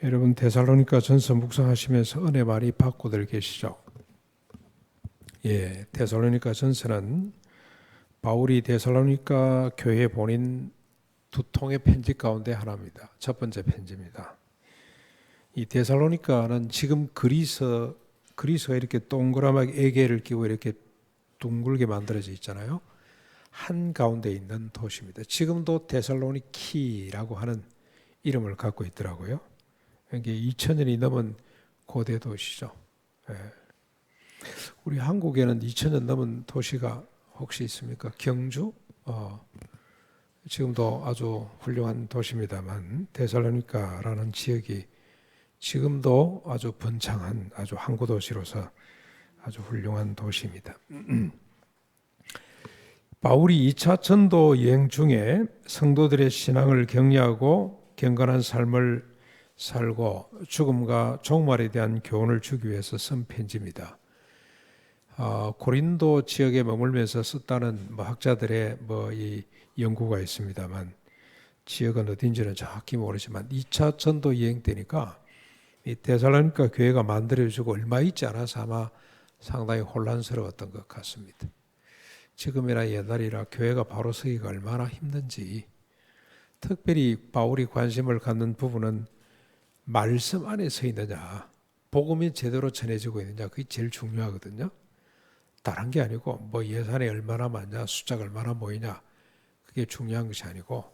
여러분 데살로니가 전서 묵상하시면서 은혜 많이 받고들 계시죠? 예, 데살로니가 전서는 바울이 데살로니가 교회에 보낸 두 통의 편지 가운데 하나입니다. 첫 번째 편지입니다. 이 데살로니가는 지금 그리스가 이렇게 동그라하게 애개를 끼고 이렇게 둥글게 만들어져 있잖아요. 한 가운데 있는 도시입니다. 지금도 데살로니키라고 하는 이름을 갖고 있더라고요. 이게 2000년이 넘은 고대 도시죠. 예. 우리 한국에는 2000년 넘은 도시가 혹시 있습니까? 경주? 지금도 아주 훌륭한 도시입니다만 데살로니가라는 지역이 지금도 아주 번창한 아주 항구 도시로서 아주 훌륭한 도시입니다. 바울이 2차 전도 여행 중에 성도들의 신앙을 격려하고 경건한 삶을 살고 죽음과 종말에 대한 교훈을 주기 위해서 쓴 편지입니다. 고린도 지역에 머물면서 썼다는 학자들의 이 연구가 있습니다만 지역은 어딘지는 정확히 모르지만 2차 전도 여행 때니까 이 데살로니가 교회가 만들어지고 얼마 있지 않아서 아마 상당히 혼란스러웠던 것 같습니다. 지금이나 옛날이나 교회가 바로 서기가 얼마나 힘든지, 특별히 바울이 관심을 갖는 부분은 말씀 안에 서 있느냐, 복음이 제대로 전해지고 있느냐, 그게 제일 중요하거든요. 다른 게 아니고 예산이 얼마나 많냐, 숫자가 얼마나 모이냐, 그게 중요한 것이 아니고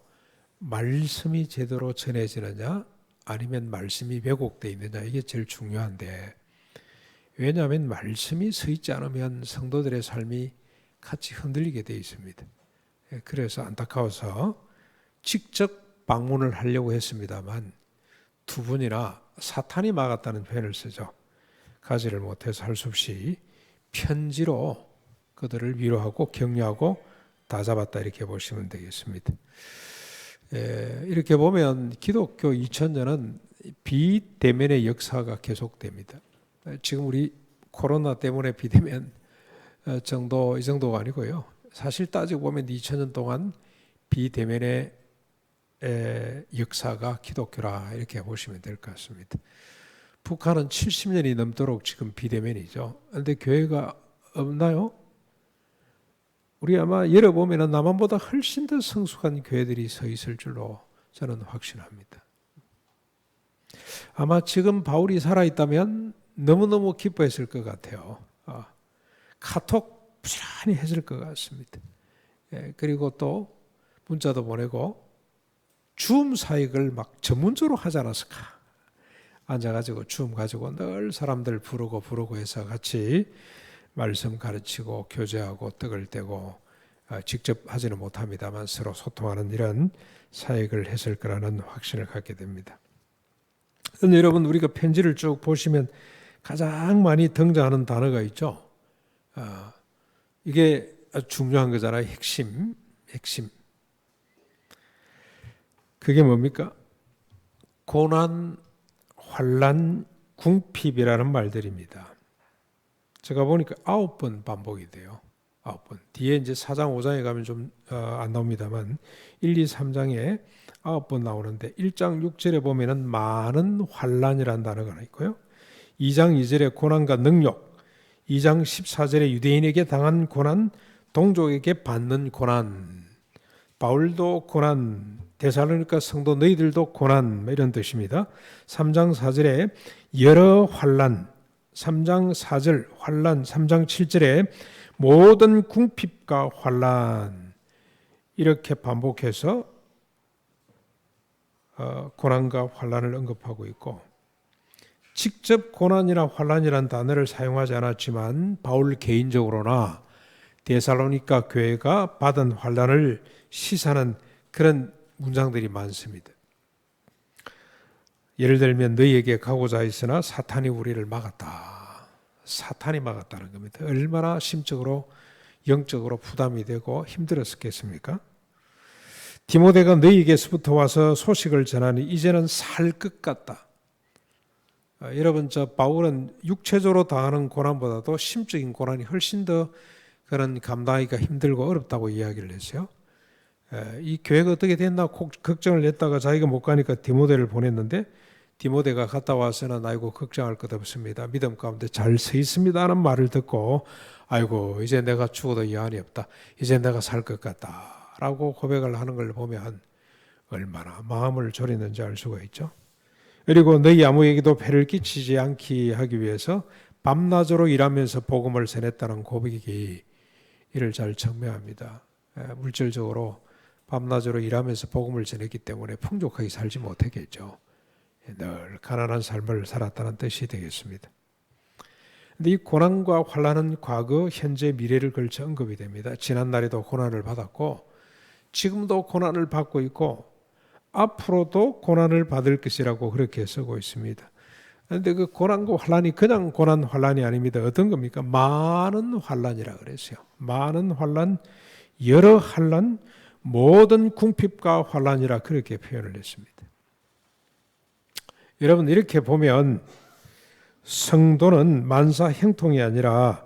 말씀이 제대로 전해지느냐 아니면 말씀이 왜곡되어 있느냐, 이게 제일 중요한데, 왜냐하면 말씀이 서 있지 않으면 성도들의 삶이 같이 흔들리게 되어 있습니다. 그래서 안타까워서 직접 방문을 하려고 했습니다만 두 분이나 사탄이 막았다는 표현을 쓰죠. 가지를 못해서 할 수 없이 편지로 그들을 위로하고 격려하고 다잡았다, 이렇게 보시면 되겠습니다. 이렇게 보면 기독교 2000년은 비대면의 역사가 계속됩니다. 지금 우리 코로나 때문에 비대면 이 정도가 아니고요. 사실 따지고 보면 2000년 동안 비대면의 역사가 기독교라, 이렇게 보시면 될 것 같습니다. 북한은 70년이 넘도록 지금 비대면이죠. 그런데 교회가 없나요? 우리 아마 열어보면 남한보다 훨씬 더 성숙한 교회들이 서 있을 줄로 저는 확신합니다. 아마 지금 바울이 살아있다면 너무너무 기뻐했을 것 같아요. 카톡 부지런히 했을 것 같습니다. 그리고 또 문자도 보내고 줌 사역을 막 전문적으로 하지 않았을까. 앉아가지고 줌 가지고 늘 사람들 부르고 해서 같이 말씀 가르치고 교제하고 떡을 떼고, 직접 하지는 못합니다만 서로 소통하는 이런 사역을 했을 거라는 확신을 갖게 됩니다. 그런데 여러분, 우리가 편지를 쭉 보시면 가장 많이 등장하는 단어가 있죠. 이게 아주 중요한 거잖아요. 핵심. 그게 뭡니까? 고난, 환난, 궁핍이라는 말들입니다. 제가 보니까 9번 반복이 돼요. 9번. 뒤에 이제 4장, 5장에 가면 좀 안 나옵니다만 1, 2, 3장에 9번 나오는데 1장 6절에 보면은 많은 환난이라는 단어가 있고요. 2장 2절에 고난과 능욕, 2장 14절에 유대인에게 당한 고난, 동족에게 받는 고난, 바울도 고난, 데살로니가 성도 너희들도 고난, 이런 뜻입니다. 3장 4절에 여러 환난, 3장 4절 환난, 3장 7절에 모든 궁핍과 환난, 이렇게 반복해서 고난과 환난을 언급하고 있고, 직접 고난이나 환난이라는 단어를 사용하지 않았지만 바울 개인적으로나 데살로니가 교회가 받은 환난을 시사하는 그런 문장들이 많습니다. 예를 들면 너희에게 가고자 했으나 사탄이 우리를 막았다. 사탄이 막았다는 겁니다. 얼마나 심적으로 영적으로 부담이 되고 힘들었겠습니까? 디모데가 너희에게서부터 와서 소식을 전하니 이제는 살 것 같다. 여러분, 바울은 육체적으로 당하는 고난보다도 심적인 고난이 훨씬 더 그런 감당하기가 힘들고 어렵다고 이야기를 했어요. 이 교회가 어떻게 됐나 걱정을 했다가 자기가 못 가니까 디모데를 보냈는데 디모데가 갔다 와서는 아이고 걱정할 것 없습니다. 믿음 가운데 잘 서 있습니다 하는 말을 듣고 아이고 이제 내가 죽어도 여한이 없다. 이제 내가 살 것 같다 라고 고백을 하는 걸 보면 얼마나 마음을 졸이는지 알 수가 있죠. 그리고 너희 아무에게도 폐를 끼치지 않게 하기 위해서 밤낮으로 일하면서 복음을 전했다는 고백이 이를 잘 증명합니다. 물질적으로 밤낮으로 일하면서 복음을 전했기 때문에 풍족하게 살지 못했겠죠. 늘 가난한 삶을 살았다는 뜻이 되겠습니다. 근데 이 고난과 환난은 과거, 현재, 미래를 걸쳐 언급이 됩니다. 지난날에도 고난을 받았고 지금도 고난을 받고 있고 앞으로도 고난을 받을 것이라고 그렇게 쓰고 있습니다. 그런데 그 고난과 환난이 그냥 고난 환난이 아닙니다. 어떤 겁니까? 많은 환난이라 그랬어요. 많은 환난, 여러 환난, 모든 궁핍과 환난이라 그렇게 표현을 했습니다. 여러분 이렇게 보면 성도는 만사 형통이 아니라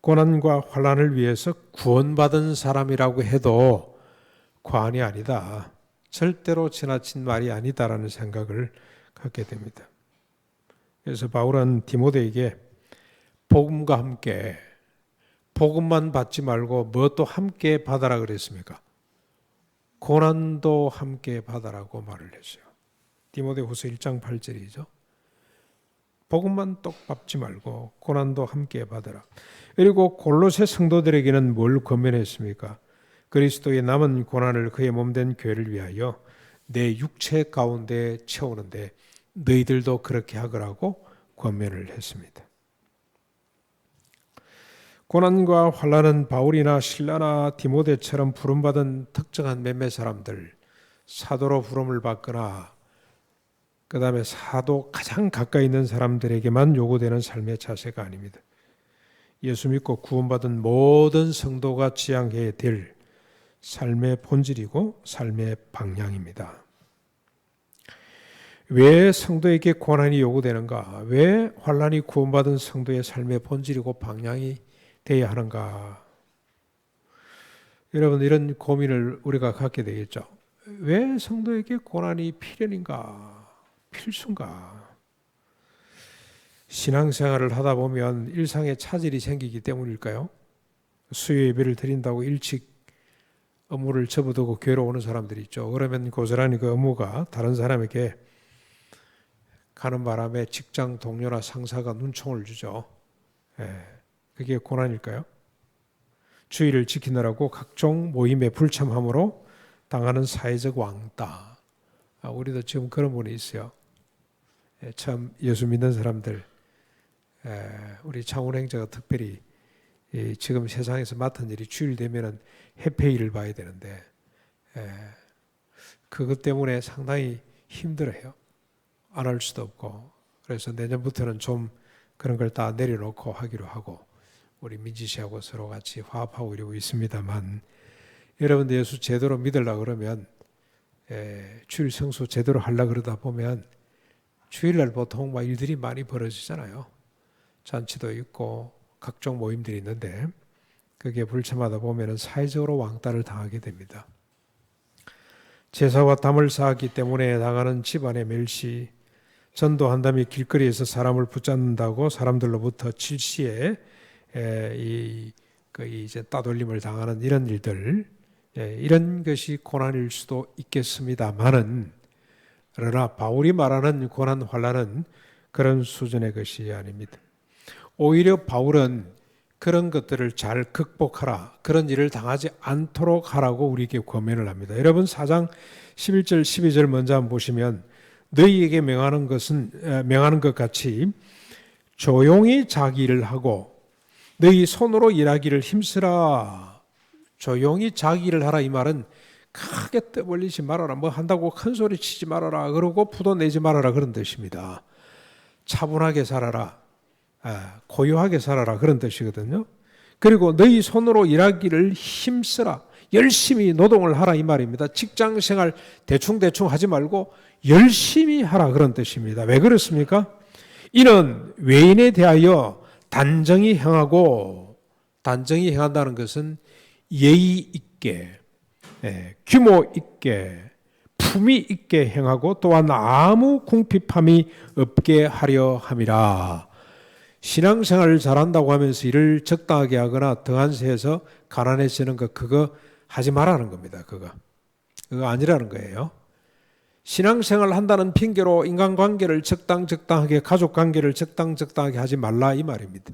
고난과 환난을 위해서 구원받은 사람이라고 해도 과언이 아니다. 절대로 지나친 말이 아니다라는 생각을 갖게 됩니다. 그래서 바울은 디모데에게 복음과 함께 복음만 받지 말고 무엇도 함께 받아라 그랬습니까? 고난도 함께 받아라고 말을 했어요. 디모데후서 1장 8절이죠. 복음만 똑 밟지 말고 고난도 함께 받아라. 그리고 골로새 성도들에게는 뭘 권면했습니까? 그리스도의 남은 고난을 그의 몸된 교회를 위하여 내 육체 가운데 채우는데 너희들도 그렇게 하거라고 권면을 했습니다. 고난과 환난은 바울이나 실라나 디모데처럼 부름받은 특정한 몇몇 사람들, 사도로 부름을 받거나 그 다음에 사도 가장 가까이 있는 사람들에게만 요구되는 삶의 자세가 아닙니다. 예수 믿고 구원받은 모든 성도가 지향해야 될 삶의 본질이고 삶의 방향입니다. 왜 성도에게 고난이 요구되는가? 왜 환난이 구원받은 성도의 삶의 본질이고 방향이 되어야 하는가? 여러분 이런 고민을 우리가 갖게 되겠죠. 왜 성도에게 고난이 필연인가? 필수인가? 신앙생활을 하다 보면 일상에 차질이 생기기 때문일까요? 수요 예배를 드린다고 일찍 업무를 접어두고 교회로 오는 사람들이 있죠. 그러면 고스란히 그 업무가 다른 사람에게 가는 바람에 직장 동료나 상사가 눈총을 주죠. 그게 고난일까요? 주의를 지키느라고 각종 모임의 불참함으로 당하는 사회적 왕따. 우리도 지금 그런 분이 있어요. 참 예수 믿는 사람들, 우리 창훈행자가 특별히 지금 세상에서 맡은 일이 주일 되면은 해페이를 봐야 되는데 그것 때문에 상당히 힘들어요. 안 할 수도 없고. 그래서 내년부터는 좀 그런 걸 다 내려놓고 하기로 하고 우리 민지 씨하고 서로 같이 화합하고 이러고 있습니다만 여러분들 예수 제대로 믿으려고 그러면 주일 성수 제대로 하려고 그러다 보면 주일날 보통 막 일들이 많이 벌어지잖아요. 잔치도 있고 각종 모임들이 있는데 그게 불참하다 보면 사회적으로 왕따를 당하게 됩니다. 제사와 담을 쌓았기 때문에 당하는 집안의 멸시, 전도한다며 길거리에서 사람을 붙잡는다고 사람들로부터 질시에 이제 따돌림을 당하는 이런 일들, 이런 것이 고난일 수도 있겠습니다만은 그러나 바울이 말하는 고난 환난은 그런 수준의 것이 아닙니다. 오히려 바울은 그런 것들을 잘 극복하라, 그런 일을 당하지 않도록 하라고 우리에게 권면을 합니다. 여러분 4장 11절 12절 먼저 한번 보시면 너희에게 명하는 것 같이 조용히 자기 일을 하고 너희 손으로 일하기를 힘쓰라. 조용히 자기 일을 하라 이 말은 크게 떠벌리지 말아라, 뭐 한다고 큰 소리 치지 말아라, 그러고 부도 내지 말아라 그런 뜻입니다. 차분하게 살아라, 고요하게 살아라 그런 뜻이거든요. 그리고 너희 손으로 일하기를 힘쓰라, 열심히 노동을 하라 이 말입니다. 직장생활 대충 하지 말고 열심히 하라 그런 뜻입니다. 왜 그렇습니까? 이는 외인에 대하여 단정히 행하고, 단정히 행한다는 것은 예의 있게, 규모 있게, 품위 있게 행하고 또한 아무 궁핍함이 없게 하려 함이라. 신앙생활을 잘한다고 하면서 일을 적당하게 하거나 등한시해서 가난해지는 거 그거 하지 말라는 겁니다. 그거 아니라는 거예요. 신앙생활 한다는 핑계로 인간관계를 적당하게 가족관계를 적당하게 하지 말라 이 말입니다.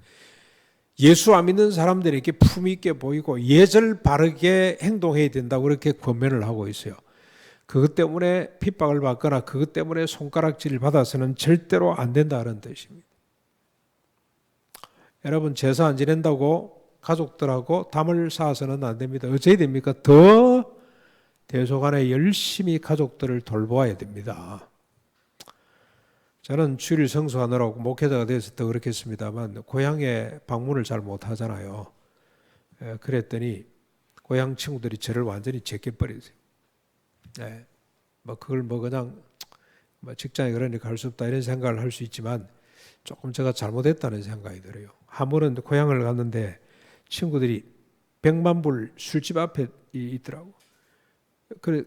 예수 안 믿는 사람들에게 품위 있게 보이고 예절 바르게 행동해야 된다고 그렇게 권면을 하고 있어요. 그것 때문에 핍박을 받거나 그것 때문에 손가락질을 받아서는 절대로 안 된다는 뜻입니다. 여러분 제사 안 지낸다고 가족들하고 담을 쌓아서는 안 됩니다. 어찌해야 됩니까? 더 대소간에 열심히 가족들을 돌보아야 됩니다. 저는 주일 성수하느라고 목회자가 돼서 더 그렇겠습니다만 고향에 방문을 잘 못하잖아요. 그랬더니 고향 친구들이 저를 완전히 제껴버리세요. 그걸 그냥 직장에 그러니까 갈 수 없다 이런 생각을 할 수 있지만 조금 제가 잘못했다는 생각이 들어요. 한 번은 고향을 갔는데 친구들이 100만 불 술집 앞에 있더라고. 그래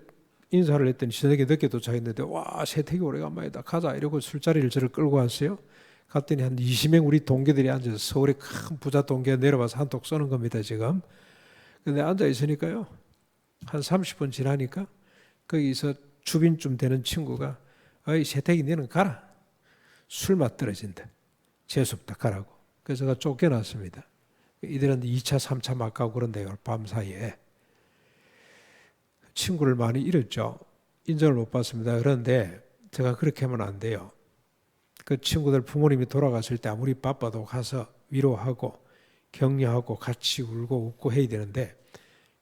인사를 했더니 저녁에 늦게 도착했는데 와 세택이 오래간만이다 가자 이러고 술자리를 저를 끌고 왔어요. 갔더니 한 20명 우리 동기들이 앉아서 서울에 큰 부자 동기가 내려와서 한턱 쏘는 겁니다 지금. 근데 앉아 있으니까요 한 30분 지나니까 거기서 주빈쯤 되는 친구가 어이 세택이 너는 가라 술맛 떨어진다 재수없다 가라고. 그래서 제가 쫓겨났습니다. 이들은 2차 3차 막 가고 그런데요 밤 사이에. 친구를 많이 잃었죠. 인정을 못 받습니다. 그런데 제가 그렇게 하면 안 돼요. 그 친구들 부모님이 돌아갔을 때 아무리 바빠도 가서 위로하고 격려하고 같이 울고 웃고 해야 되는데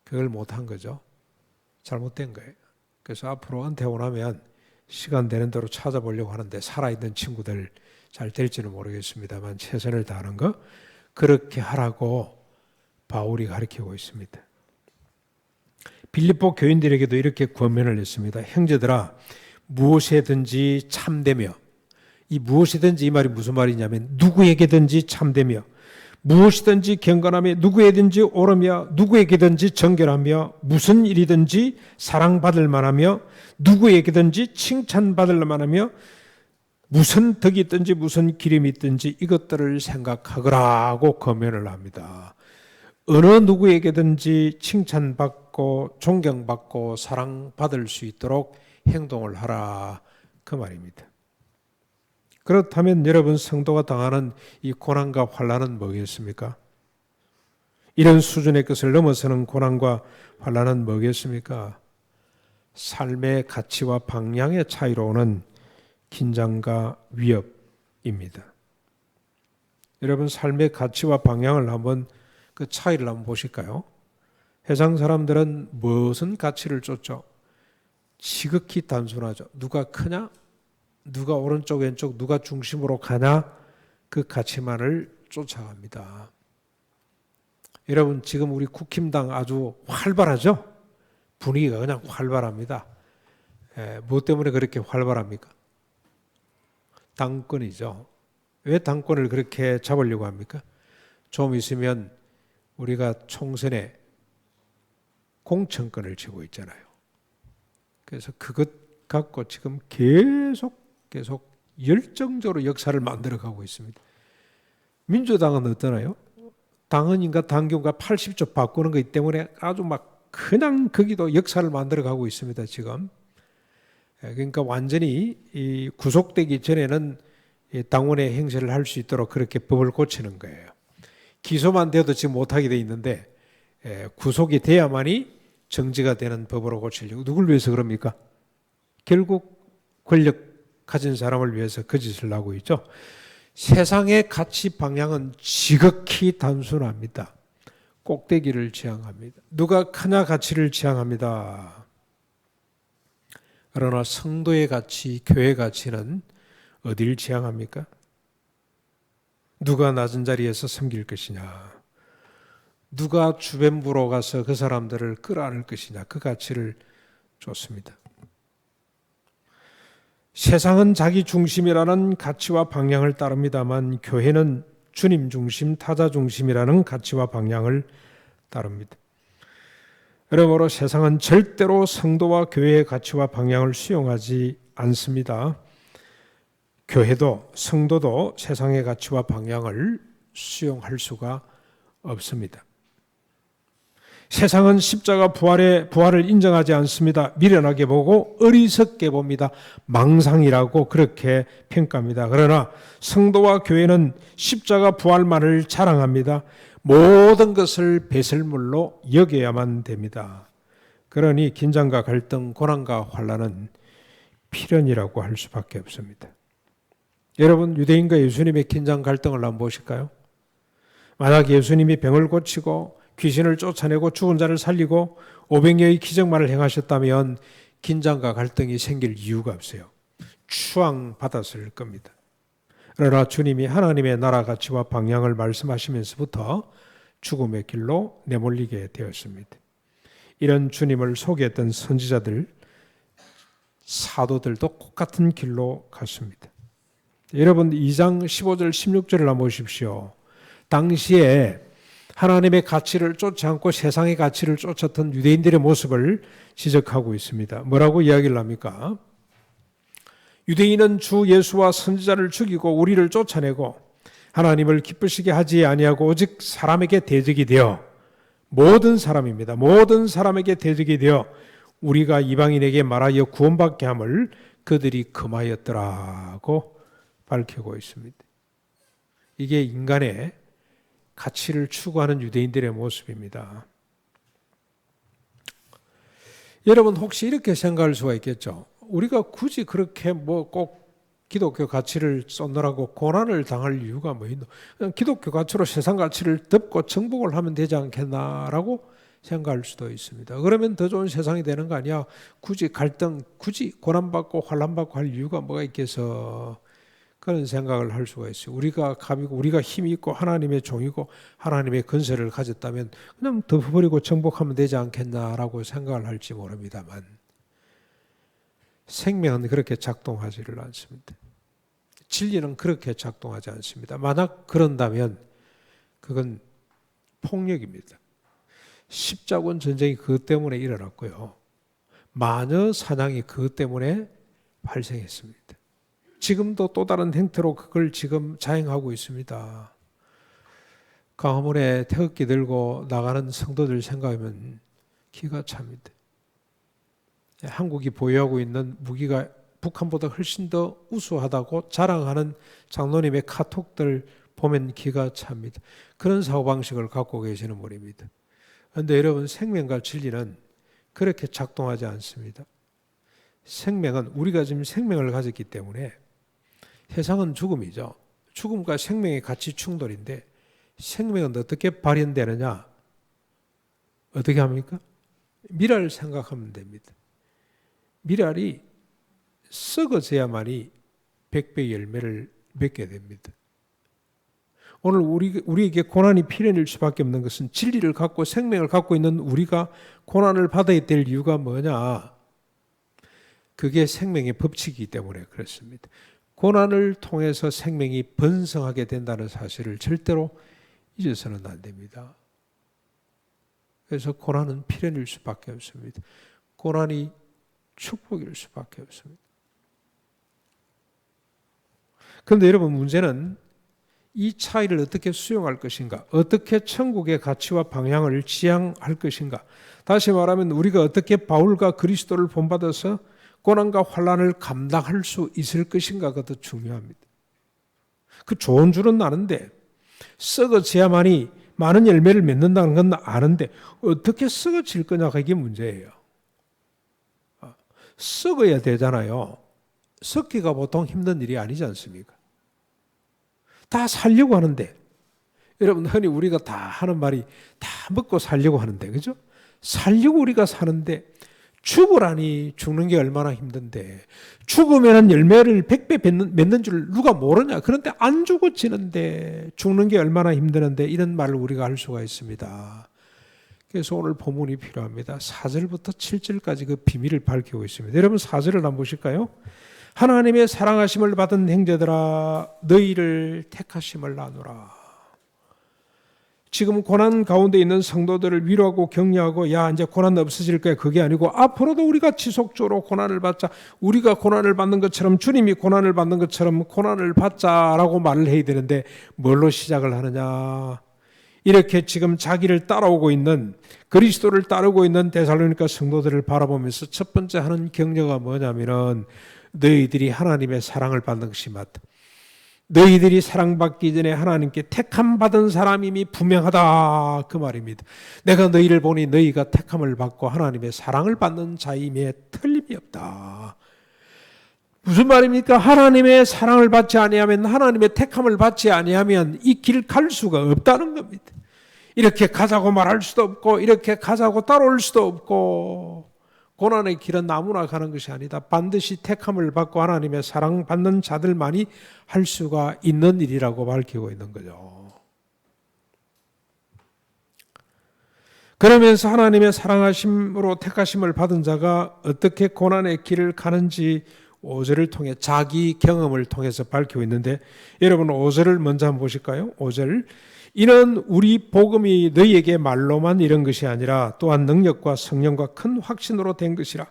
그걸 못한 거죠. 잘못된 거예요. 그래서 앞으로 은퇴하고 나면 시간 되는 대로 찾아보려고 하는데 살아있는 친구들 잘 될지는 모르겠습니다만 최선을 다하는 거 그렇게 하라고 바울이 가르치고 있습니다. 빌립보 교인들에게도 이렇게 권면을 했습니다. 형제들아 무엇에든지 참되며 이 무엇이든지 이 말이 무슨 말이냐면 누구에게든지 참되며 무엇이든지 경건하며 누구에든지 옳으며 누구에게든지 정결하며 무슨 일이든지 사랑받을 만하며 누구에게든지 칭찬받을 만하며 무슨 덕이 있든지 무슨 기름이 있든지 이것들을 생각하거라고 권면을 합니다. 어느 누구에게든지 칭찬받고 존경받고 사랑받을 수 있도록 행동을 하라 그 말입니다. 그렇다면 여러분 성도가 당하는 이 고난과 환난은 뭐겠습니까? 이런 수준의 것을 넘어서는 고난과 환난은 뭐겠습니까? 삶의 가치와 방향의 차이로 오는 긴장과 위협입니다. 여러분 삶의 가치와 방향을 한번 그 차이를 한번 보실까요? 세상 사람들은 무슨 가치를 쫓죠? 지극히 단순하죠. 누가 크냐? 누가 오른쪽 왼쪽 누가 중심으로 가냐? 그 가치만을 쫓아갑니다. 여러분 지금 우리 국힘당 아주 활발하죠? 분위기가 그냥 활발합니다. 무엇 때문에 그렇게 활발합니까? 당권이죠. 왜 당권을 그렇게 잡으려고 합니까? 좀 있으면 우리가 총선에 공천권을 쥐고 있잖아요. 그래서 그것 갖고 지금 계속 열정적으로 역사를 만들어가고 있습니다. 민주당은 어떠나요? 당헌인가 당규인가 80조 바꾸는 것 때문에 아주 막 그냥 거기도 역사를 만들어가고 있습니다. 지금. 그러니까 완전히 이 구속되기 전에는 당원의 행세를 할 수 있도록 그렇게 법을 고치는 거예요. 기소만 돼도 지금 못하게 돼 있는데 구속이 돼야만이 정지가 되는 법으로 고치려고. 누굴 위해서 그럽니까? 결국 권력 가진 사람을 위해서 그 짓을 하고 있죠. 세상의 가치 방향은 지극히 단순합니다. 꼭대기를 지향합니다. 누가 크냐 가치를 지향합니다. 그러나 성도의 가치, 교회 가치는 어디를 지향합니까? 누가 낮은 자리에서 섬길 것이냐, 누가 주변부로 가서 그 사람들을 끌어안을 것이냐, 그 가치를 줬습니다. 세상은 자기 중심이라는 가치와 방향을 따릅니다만 교회는 주님 중심, 타자 중심이라는 가치와 방향을 따릅니다. 그러므로 세상은 절대로 성도와 교회의 가치와 방향을 수용하지 않습니다. 교회도 성도도 세상의 가치와 방향을 수용할 수가 없습니다. 세상은 십자가 부활을 인정하지 않습니다. 미련하게 보고 어리석게 봅니다. 망상이라고 그렇게 평가합니다. 그러나 성도와 교회는 십자가 부활만을 자랑합니다. 모든 것을 배설물로 여겨야만 됩니다. 그러니 긴장과 갈등, 고난과 환난은 필연이라고 할 수밖에 없습니다. 여러분, 유대인과 예수님의 긴장 갈등을 한번 보실까요? 만약 예수님이 병을 고치고 귀신을 쫓아내고 죽은 자를 살리고 500여의 기적만을 행하셨다면 긴장과 갈등이 생길 이유가 없어요. 추앙받았을 겁니다. 그러나 주님이 하나님의 나라 가치와 방향을 말씀하시면서부터 죽음의 길로 내몰리게 되었습니다. 이런 주님을 소개했던 선지자들, 사도들도 똑같은 길로 갔습니다. 여러분 2장 15절 16절을 한번 보십시오. 당시에 하나님의 가치를 쫓지 않고 세상의 가치를 쫓았던 유대인들의 모습을 지적하고 있습니다. 뭐라고 이야기를 합니까? 유대인은 주 예수와 선지자를 죽이고 우리를 쫓아내고 하나님을 기쁘시게 하지 아니하고 오직 사람에게 대적이 되어 모든 사람입니다. 모든 사람에게 대적이 되어 우리가 이방인에게 말하여 구원받게 함을 그들이 금하였더라고 밝히고 있습니다. 이게 인간의 가치를 추구하는 유대인들의 모습입니다. 여러분 혹시 이렇게 생각할 수가 있겠죠. 우리가 굳이 그렇게 꼭 기독교 가치를 쏟느라고 고난을 당할 이유가 뭐 있노? 그냥 기독교 가치로 세상 가치를 덮고 정복을 하면 되지 않겠나라고 생각할 수도 있습니다. 그러면 더 좋은 세상이 되는 거 아니야? 굳이 갈등, 굳이 고난받고 환난받고 할 이유가 뭐가 있겠어? 그런 생각을 할 수가 있어요. 우리가 갑이고 우리가 힘이 있고 하나님의 종이고 하나님의 건설을 가졌다면 그냥 덮어버리고 정복하면 되지 않겠나라고 생각을 할지 모릅니다만 생명은 그렇게 작동하지를 않습니다. 진리는 그렇게 작동하지 않습니다. 만약 그런다면 그건 폭력입니다. 십자군 전쟁이 그것 때문에 일어났고요. 마녀 사냥이 그것 때문에 발생했습니다. 지금도 또 다른 행태로 그걸 지금 자행하고 있습니다. 광화문에 태극기 들고 나가는 성도들 생각하면 기가 찹니다. 한국이 보유하고 있는 무기가 북한보다 훨씬 더 우수하다고 자랑하는 장로님의 카톡들 보면 기가 찹니다. 그런 사고방식을 갖고 계시는 분입니다. 그런데 여러분 생명과 진리는 그렇게 작동하지 않습니다. 생명은 우리가 지금 생명을 가졌기 때문에 세상은 죽음이죠. 죽음과 생명의 가치 충돌인데 생명은 어떻게 발현되느냐? 어떻게 합니까? 미랄 생각하면 됩니다. 미랄이 썩어져야만이 100배의 열매를 맺게 됩니다. 오늘 우리에게 고난이 필연일 수밖에 없는 것은 진리를 갖고 생명을 갖고 있는 우리가 고난을 받아야 될 이유가 뭐냐? 그게 생명의 법칙이기 때문에 그렇습니다. 고난을 통해서 생명이 번성하게 된다는 사실을 절대로 잊어서는 안 됩니다. 그래서 고난은 필연일 수밖에 없습니다. 고난이 축복일 수밖에 없습니다. 그런데 여러분 문제는 이 차이를 어떻게 수용할 것인가? 어떻게 천국의 가치와 방향을 지향할 것인가? 다시 말하면 우리가 어떻게 바울과 그리스도를 본받아서 고난과 환난을 감당할 수 있을 것인가가 더 중요합니다. 그 좋은 줄은 아는데 썩어져야만이 많은 열매를 맺는다는 건 아는데 어떻게 썩어질 거냐가 이게 문제예요. 썩어야 되잖아요. 썩기가 보통 힘든 일이 아니지 않습니까? 다 살려고 하는데 여러분 흔히 우리가 다 하는 말이 다 먹고 살려고 하는데 그죠? 살려고 우리가 사는데 죽으라니 죽는 게 얼마나 힘든데 죽으면 열매를 100배 맺는 줄 누가 모르냐. 그런데 안 죽어지는데 죽는 게 얼마나 힘드는데 이런 말을 우리가 할 수가 있습니다. 그래서 오늘 본문이 필요합니다. 4절부터 7절까지 그 비밀을 밝히고 있습니다. 여러분 4절을 한번 보실까요? 하나님의 사랑하심을 받은 형제들아 너희를 택하심을 나누라. 지금 고난 가운데 있는 성도들을 위로하고 격려하고 야 이제 고난 없어질 거야 그게 아니고 앞으로도 우리가 지속적으로 고난을 받자, 우리가 고난을 받는 것처럼 주님이 고난을 받는 것처럼 고난을 받자라고 말을 해야 되는데 뭘로 시작을 하느냐. 이렇게 지금 자기를 따라오고 있는, 그리스도를 따르고 있는 데살로니가 성도들을 바라보면서 첫 번째 하는 격려가 뭐냐면은 너희들이 하나님의 사랑을 받는 것이 맞다. 너희들이 사랑받기 전에 하나님께 택함 받은 사람임이 분명하다 그 말입니다. 내가 너희를 보니 너희가 택함을 받고 하나님의 사랑을 받는 자임에 틀림이 없다. 무슨 말입니까? 하나님의 사랑을 받지 아니하면, 하나님의 택함을 받지 아니하면 이 길 갈 수가 없다는 겁니다. 이렇게 가자고 말할 수도 없고 이렇게 가자고 따라올 수도 없고, 고난의 길은 아무나 가는 것이 아니다. 반드시 택함을 받고 하나님의 사랑받는 자들만이 할 수가 있는 일이라고 밝히고 있는 거죠. 그러면서 하나님의 사랑하심으로 택하심을 받은 자가 어떻게 고난의 길을 가는지 5절을 통해 자기 경험을 통해서 밝히고 있는데, 여러분 5절을 먼저 한번 보실까요? 5절. 이는 우리 복음이 너희에게 말로만 이런 것이 아니라 또한 능력과 성령과 큰 확신으로 된 것이라.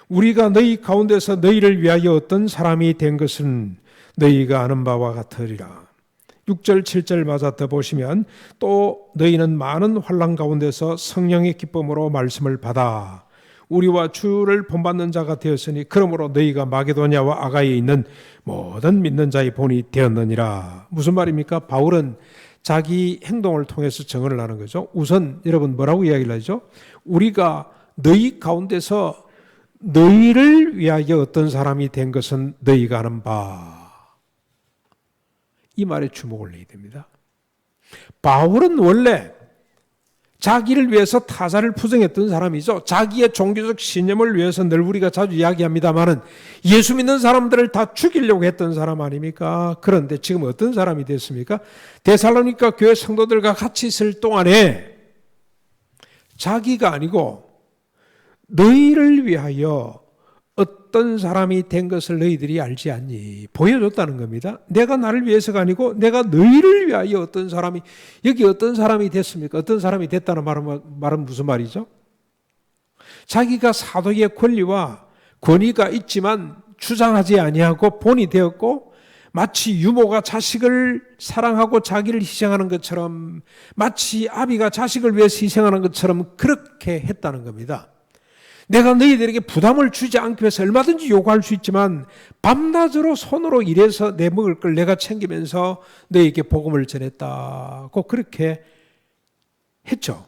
우리가 너희 가운데서 너희를 위하여 어떤 사람이 된 것은 너희가 아는 바와 같으리라. 6절 7절 맞아 더 보시면 또 너희는 많은 환난 가운데서 성령의 기쁨으로 말씀을 받아 우리와 주를 본받는 자가 되었으니 그러므로 너희가 마게도냐와 아가야에 있는 모든 믿는 자의 본이 되었느니라. 무슨 말입니까? 바울은 자기 행동을 통해서 증언을 하는 거죠. 우선 여러분 뭐라고 이야기를 하죠? 우리가 너희 가운데서 너희를 위하여 어떤 사람이 된 것은 너희가 아는 바. 이 말에 주목을 해야 됩니다. 바울은 원래 자기를 위해서 타자를 부정했던 사람이죠. 자기의 종교적 신념을 위해서 늘 우리가 자주 이야기합니다마는 예수 믿는 사람들을 다 죽이려고 했던 사람 아닙니까? 그런데 지금 어떤 사람이 됐습니까? 데살로니가 교회 성도들과 같이 있을 동안에 자기가 아니고 너희를 위하여 어떤 사람이 된 것을 너희들이 알지 않니? 보여줬다는 겁니다. 내가 나를 위해서가 아니고 내가 너희를 위하여 어떤 사람이, 여기 어떤 사람이 됐습니까? 어떤 사람이 됐다는 말은 무슨 말이죠? 자기가 사도의 권리와 권위가 있지만 주장하지 아니하고 본이 되었고, 마치 유모가 자식을 사랑하고 자기를 희생하는 것처럼, 마치 아비가 자식을 위해서 희생하는 것처럼 그렇게 했다는 겁니다. 내가 너희들에게 부담을 주지 않기 위해서 얼마든지 요구할 수 있지만 밤낮으로 손으로 일해서 내 먹을 걸 내가 챙기면서 너희에게 복음을 전했다고 그렇게 했죠.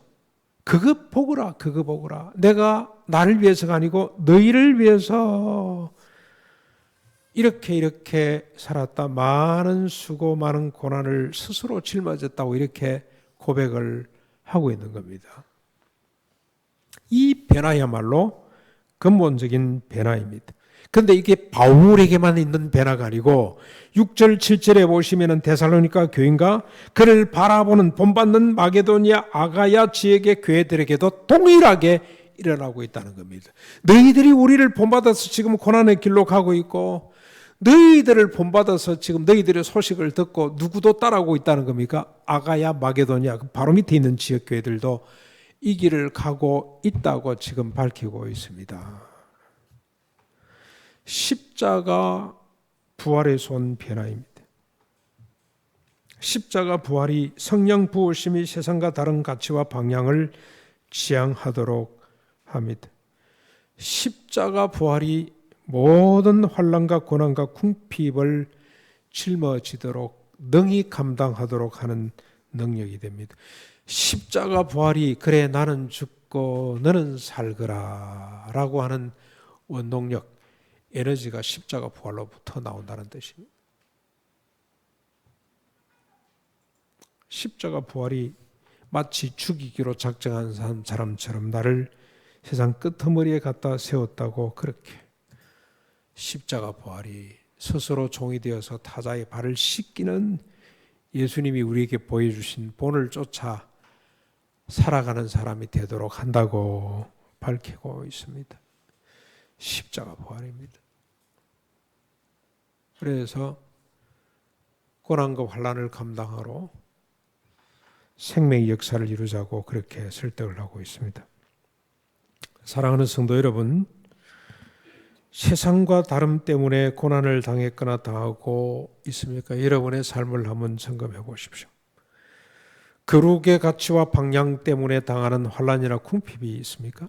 그거 보거라, 그거 보거라. 내가 나를 위해서가 아니고 너희를 위해서 이렇게 살았다. 많은 수고, 많은 고난을 스스로 짊어졌다고 이렇게 고백을 하고 있는 겁니다. 이 변화야말로 근본적인 변화입니다. 그런데 이게 바울에게만 있는 변화가 아니고 6절 7절에 보시면 데살로니가 교인과 그를 바라보는 본받는 마게도니아 아가야 지역의 교회들에게도 동일하게 일어나고 있다는 겁니다. 너희들이 우리를 본받아서 지금 고난의 길로 가고 있고, 너희들을 본받아서 지금 너희들의 소식을 듣고 누구도 따라오고 있다는 겁니까? 아가야 마게도니아 바로 밑에 있는 지역 교회들도 이 길을 가고 있다고 지금 밝히고 있습니다. 십자가 부활에서 온 변화입니다. 십자가 부활이 성령 부으심이 세상과 다른 가치와 방향을 지향하도록 합니다. 십자가 부활이 모든 환난과 고난과 궁핍을 짊어지도록 능히 감당하도록 하는 능력이 됩니다. 십자가 부활이 그래 나는 죽고 너는 살거라 라고 하는 원동력, 에너지가 십자가 부활로부터 나온다는 뜻입니다. 십자가 부활이 마치 죽이기로 작정한 사람처럼 나를 세상 끄트머리에 갖다 세웠다고, 그렇게 십자가 부활이 스스로 종이 되어서 타자의 발을 씻기는 예수님이 우리에게 보여주신 본을 쫓아 살아가는 사람이 되도록 한다고 밝히고 있습니다. 십자가 부활입니다. 그래서 고난과 환난을 감당하러 생명의 역사를 이루자고 그렇게 설득을 하고 있습니다. 사랑하는 성도 여러분, 세상과 다름 때문에 고난을 당했거나 당하고 있습니까? 여러분의 삶을 한번 점검해 보십시오. 거룩의 가치와 방향 때문에 당하는 환난이나 궁핍이 있습니까?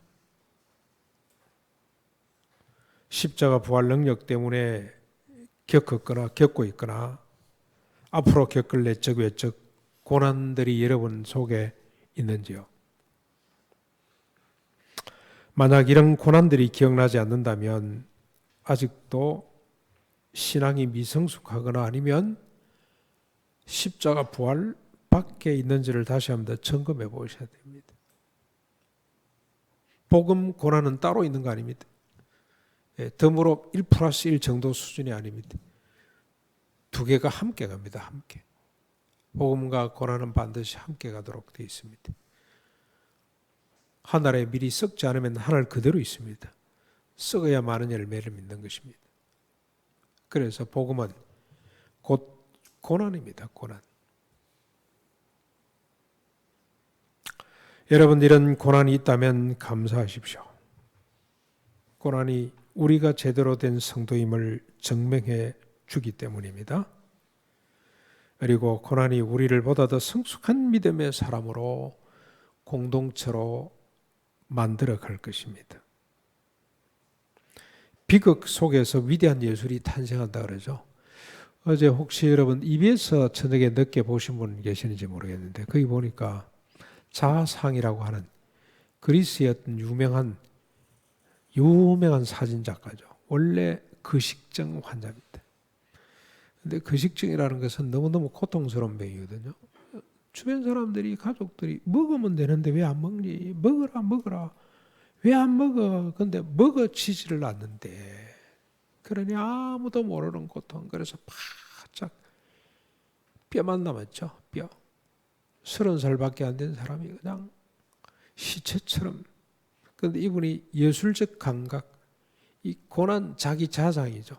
십자가 부활 능력 때문에 겪었거나 겪고 있거나 앞으로 겪을 내적 외적 고난들이 여러분 속에 있는지요? 만약 이런 고난들이 기억나지 않는다면 아직도 신앙이 미성숙하거나 아니면 십자가 부활 밖에 있는지를 다시 한번 더 점검해 보셔야 됩니다. 복음 고난은 따로 있는 거 아닙니다. 덤으로 1+1 정도 수준이 아닙니다. 두 개가 함께 갑니다. 함께. 복음과 고난은 반드시 함께 가도록 되어 있습니다. 하늘에 미리 썩지 않으면 하늘 그대로 있습니다. 썩어야 많은 열매를 맺는 것입니다. 그래서 복음은 곧 고난입니다. 고난. 여러분, 이런 고난이 있다면 감사하십시오. 고난이 우리가 제대로 된 성도임을 증명해 주기 때문입니다. 그리고 고난이 우리를 보다 더 성숙한 믿음의 사람으로 공동체로 만들어 갈 것입니다. 비극 속에서 위대한 예술이 탄생한다 그러죠. 어제 혹시 여러분 EBS 저녁에 늦게 보신 분 계시는지 모르겠는데 거기 보니까 자상이라고 하는 그리스의 어떤 유명한 사진작가죠. 원래 거식증 환자입니다. 근데 거식증이라는 것은 너무너무 고통스러운 병이거든요. 주변 사람들이, 가족들이 먹으면 되는데 왜 안 먹니? 먹어라. 왜 안 먹어? 근데 먹어지지를 않는데. 그러니 아무도 모르는 고통. 그래서 바짝 뼈만 남았죠. 뼈. 30살밖에 안 된 사람이 그냥 시체처럼. 그런데 이분이 예술적 감각, 이 고난 자기 자상이죠.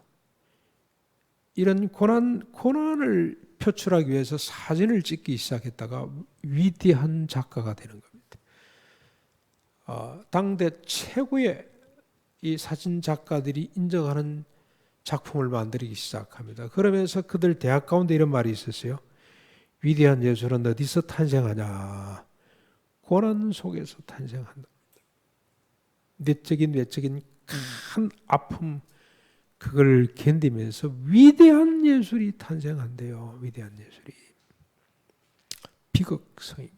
이런 고난을 표출하기 위해서 사진을 찍기 시작했다가 위대한 작가가 되는 겁니다. 당대 최고의 이 사진 작가들이 인정하는 작품을 만들기 시작합니다. 그러면서 그들 대학 가운데 이런 말이 있었어요. 위대한 예술은 어디서 탄생하냐? 고난 속에서 탄생한다. 내적인 외적인 큰 아픔, 그걸 견디면서 위대한 예술이 탄생한대요. 위대한 예술이. 비극성입니다.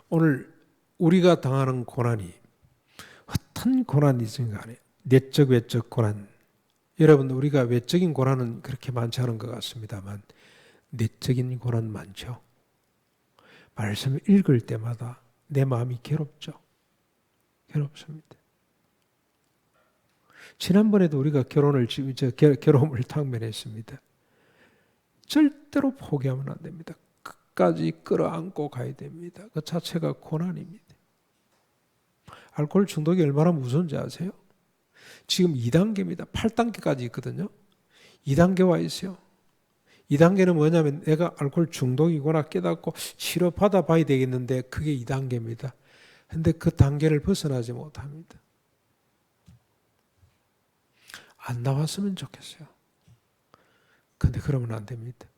오늘 우리가 당하는 고난이 어떤 고난이든 간에 내적 외적 고난, 여러분 우리가 외적인 고난은 그렇게 많지 않은 것 같습니다만 내적인 고난 많죠. 말씀을 읽을 때마다 내 마음이 괴롭죠. 괴롭습니다. 지난번에도 우리가 괴로움을 당면했습니다. 절대로 포기하면 안 됩니다. 끝까지 끌어안고 가야 됩니다. 그 자체가 고난입니다. 알코올 중독이 얼마나 무서운지 아세요? 지금 2단계입니다. 8단계까지 있거든요. 2단계 와 있어요. 2단계는 뭐냐면 내가 알코올 중독이구나 깨닫고 치료받아 봐야 되겠는데 그게 2단계입니다. 그런데 그 단계를 벗어나지 못합니다. 안 나왔으면 좋겠어요. 근데 그러면 안 됩니다.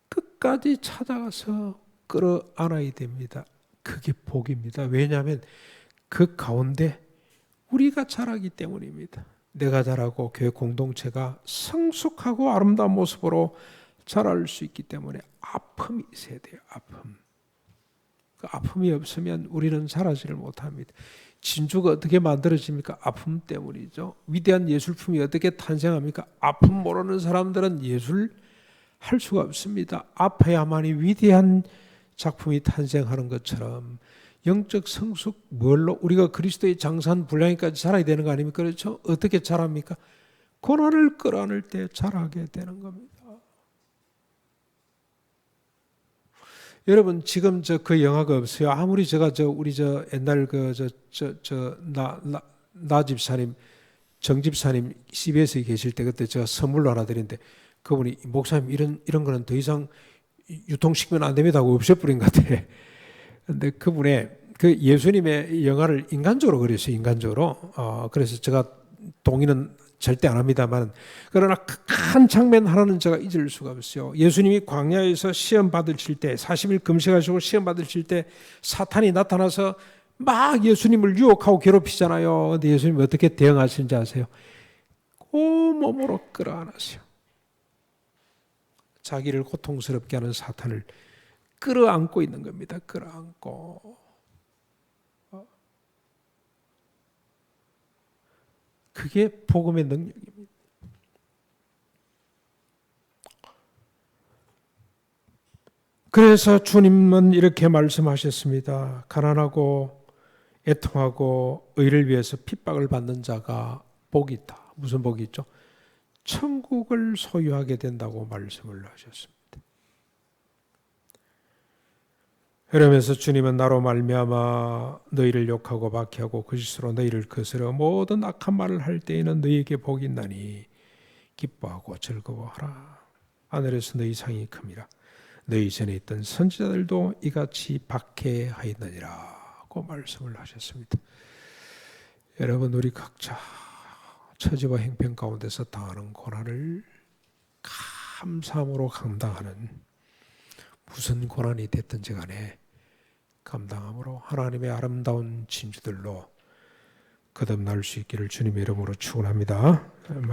끝까지 찾아가서 끌어안아야 됩니다. 그게 복입니다. 왜냐하면 그 가운데 우리가 자라기 때문입니다. 내가 자라고 교회 공동체가 성숙하고 아름다운 모습으로 자랄 수 있기 때문에 아픔이 있어야 돼요. 아픔. 그 아픔이 없으면 우리는 자라지를 못합니다. 진주가 어떻게 만들어집니까? 아픔 때문이죠. 위대한 예술품이 어떻게 탄생합니까? 아픔 모르는 사람들은 예술 할 수가 없습니다. 아파야만이 위대한 작품이 탄생하는 것처럼 영적 성숙 뭘로 우리가 그리스도의 장산 분량까지 자라야 되는 거 아닙니까? 그렇죠? 어떻게 자랍니까? 고난을 끌어안을 때 자라게 되는 겁니다. 여러분 지금 그 영화가 없어요. 아무리 제가 우리 옛날 나 집사님 정 집사님 CBS에 계실 때 그때 제가 선물로 하나 드렸는데 그분이 목사님 이런 거는 더 이상 유통시키면 안 됩니다 하고 없애버린 것 같아. 근데 그분의 그 예수님의 영화를 인간적으로 그렸어요. 인간적으로. 그래서 제가 동의는 절대 안 합니다만, 그러나 큰 장면 하나는 제가 잊을 수가 없어요. 예수님이 광야에서 시험 받으실 때, 40일 금식하시고 시험 받으실 때 사탄이 나타나서 막 예수님을 유혹하고 괴롭히잖아요. 근데 예수님이 어떻게 대응하시는지 아세요? 온몸으로 끌어안았어요. 자기를 고통스럽게 하는 사탄을 끌어안고 있는 겁니다. 끌어안고. 그게 복음의 능력입니다. 그래서 주님은 이렇게 말씀하셨습니다. 가난하고 애통하고 의를 위해서 핍박을 받는 자가 복이 있다. 무슨 복이 있죠? 천국을 소유하게 된다고 말씀을 하셨습니다. 그러면서 주님은 나로 말미암아 너희를 욕하고 박해하고 거짓으로 너희를 거스려 모든 악한 말을 할 때에는 너희에게 복이 있나니 기뻐하고 즐거워하라. 하늘에서 너희 상이 큽니다. 너희 전에 있던 선지자들도 이같이 박해하였느니라고 말씀을 하셨습니다. 여러분, 우리 각자 처지와 형편 가운데서 당하는 고난을 감사함으로 감당하는, 무슨 고난이 됐든지 간에 감당함으로 하나님의 아름다운 진주들로 거듭날 수 있기를 주님의 이름으로 축원합니다.